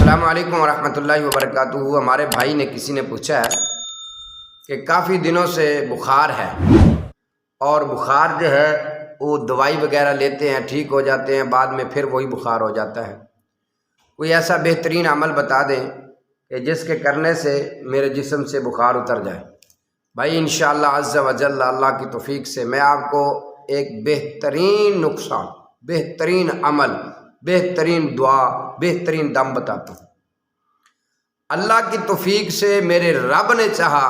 السلام علیکم ورحمۃ اللہ وبرکاتہ۔ ہمارے بھائی نے کسی نے پوچھا ہے کہ کافی دنوں سے بخار ہے اور بخار جو ہے وہ دوائی وغیرہ لیتے ہیں، ٹھیک ہو جاتے ہیں، بعد میں پھر وہی بخار ہو جاتا ہے۔ کوئی ایسا بہترین عمل بتا دیں کہ جس کے کرنے سے میرے جسم سے بخار اتر جائے۔ بھائی انشاءاللہ عز و جل اللہ کی توفیق سے میں آپ کو ایک بہترین نسخہ، بہترین عمل، بہترین دعا، بہترین دم بتاتا ہوں۔ اللہ کی توفیق سے میرے رب نے چاہا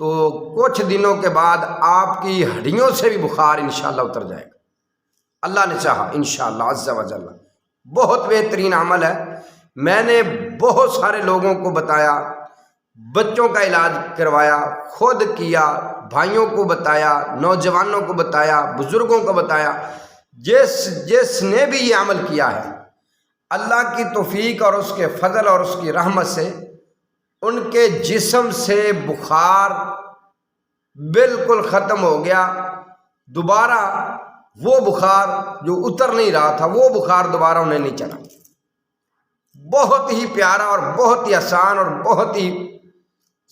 تو کچھ دنوں کے بعد آپ کی ہڈیوں سے بھی بخار انشاءاللہ اتر جائے گا، اللہ نے چاہا انشاءاللہ عز و جل۔ بہت بہترین عمل ہے، میں نے بہت سارے لوگوں کو بتایا، بچوں کا علاج کروایا، خود کیا، بھائیوں کو بتایا، نوجوانوں کو بتایا، بزرگوں کو بتایا۔ جس نے بھی یہ عمل کیا ہے، اللہ کی توفیق اور اس کے فضل اور اس کی رحمت سے ان کے جسم سے بخار بالکل ختم ہو گیا۔ دوبارہ وہ بخار جو اتر نہیں رہا تھا، وہ بخار دوبارہ انہیں نہیں چلا۔ بہت ہی پیارا اور بہت ہی آسان اور بہت ہی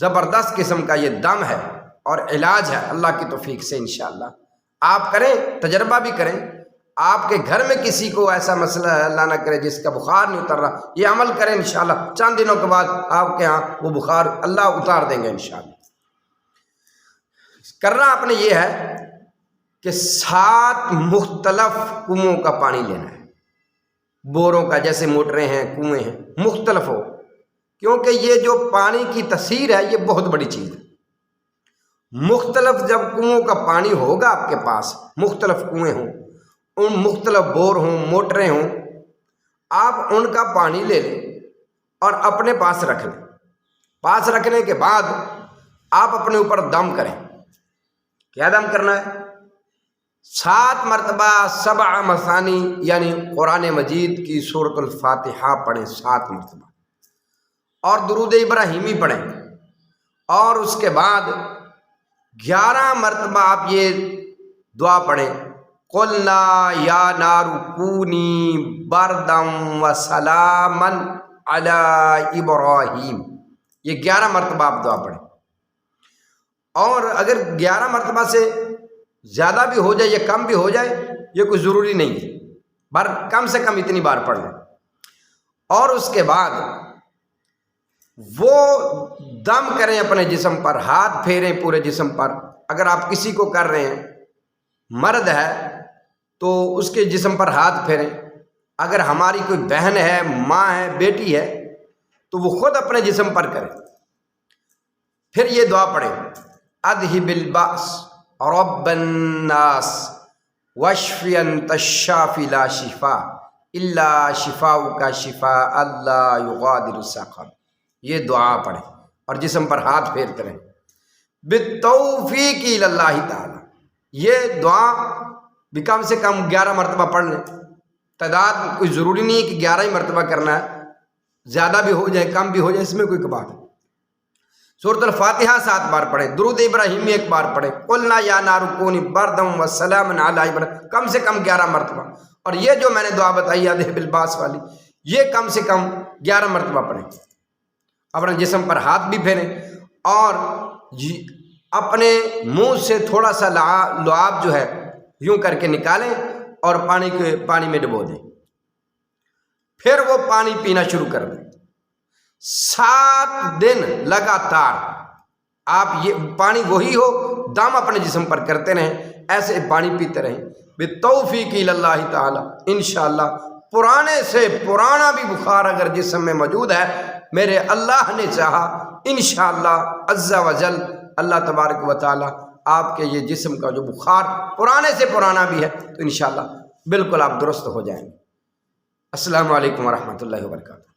زبردست قسم کا یہ دم ہے اور علاج ہے، اللہ کی توفیق سے انشاءاللہ آپ کریں، تجربہ بھی کریں۔ آپ کے گھر میں کسی کو ایسا مسئلہ ہے، اللہ نہ کرے، جس کا بخار نہیں اتر رہا، یہ عمل کریں انشاءاللہ، چند دنوں کے بعد آپ کے ہاں وہ بخار اللہ اتار دیں گے انشاءاللہ۔ کرنا آپ نے یہ ہے کہ 7 مختلف کنووں کا پانی لینا ہے، بوروں کا، جیسے موٹریں ہیں، کنویں ہیں، مختلف ہو، کیونکہ یہ جو پانی کی تاثیر ہے یہ بہت بڑی چیز ہے۔ مختلف جب کنووں کا پانی ہوگا آپ کے پاس، مختلف کنویں ہوں، ان مختلف بور ہوں، موٹریں ہوں، آپ ان کا پانی لے لیں اور اپنے پاس رکھ لیں۔ پاس رکھنے کے بعد آپ اپنے اوپر دم کریں۔ کیا دم کرنا ہے؟ 7 مرتبہ 7 مثانی یعنی قرآن مجید کی سورۃ الفاتحہ پڑھیں 7 مرتبہ، اور درود ابراہیمی پڑھیں، اور اس کے بعد 11 مرتبہ آپ یہ دعا پڑھیں، قلنا یا نار کونی بردم و سلاما علی ابراہیم۔ یہ 11 مرتبہ آپ دعا پڑھیں، اور اگر 11 مرتبہ سے زیادہ بھی ہو جائے یا کم بھی ہو جائے، یہ کوئی ضروری نہیں ہے، کم سے کم اتنی بار پڑھ لیں۔ اور اس کے بعد وہ دم کریں اپنے جسم پر، ہاتھ پھیریں پورے جسم پر۔ اگر آپ کسی کو کر رہے ہیں، مرد ہے تو اس کے جسم پر ہاتھ پھیریں۔ اگر ہماری کوئی بہن ہے، ماں ہے، بیٹی ہے تو وہ خود اپنے جسم پر کریں۔ پھر یہ دعا پڑھیں، اذھب البأس رب الناس واشف انت الشافی لا شفاء الا شفاؤک شفاء لا یغادر سقما۔ یہ دعا پڑھیں اور جسم پر ہاتھ پھیرتے رہیں بالتوفیق الی اللہ تعالی۔ یہ دعا بھی کم سے کم 11 مرتبہ پڑھ لیں۔ تعداد کوئی ضروری نہیں ہے کہ 11 ہی مرتبہ کرنا ہے، زیادہ بھی ہو جائے، کم بھی ہو جائے، اس میں کوئی بات نہیں۔ سورۃ الفاتحہ 7 بار پڑھیں، درود ابراہیمی 1 بار پڑھیں، قلنا یا نار کونی بردم و سلاما علی ابراہیم کم سے کم 11 مرتبہ، اور یہ جو میں نے دعا بتائی اذھب الباس والی، یہ کم سے کم 11 مرتبہ پڑھیں۔ اپنے جسم پر ہاتھ بھی پھیریں اور اپنے منہ سے تھوڑا سا لعاب جو ہے یوں کر کے نکالیں اور پانی میں ڈبو دیں، پھر وہ پانی پینا شروع کر دیں۔ 7 دن لگاتار آپ یہ پانی وہی ہو، دم اپنے جسم پر کرتے رہیں، ایسے پانی پیتے رہیں بالتوفیق الی اللہ تعالی۔ انشاءاللہ پرانے سے پرانا بھی بخار اگر جسم میں موجود ہے، میرے اللہ نے چاہا انشاءاللہ عز و جل اللہ تبارک و تعالی آپ کے یہ جسم کا جو بخار پرانے سے پرانا بھی ہے تو انشاءاللہ بالکل آپ درست ہو جائیں گے۔ السلام علیکم ورحمۃ اللہ وبرکاتہ۔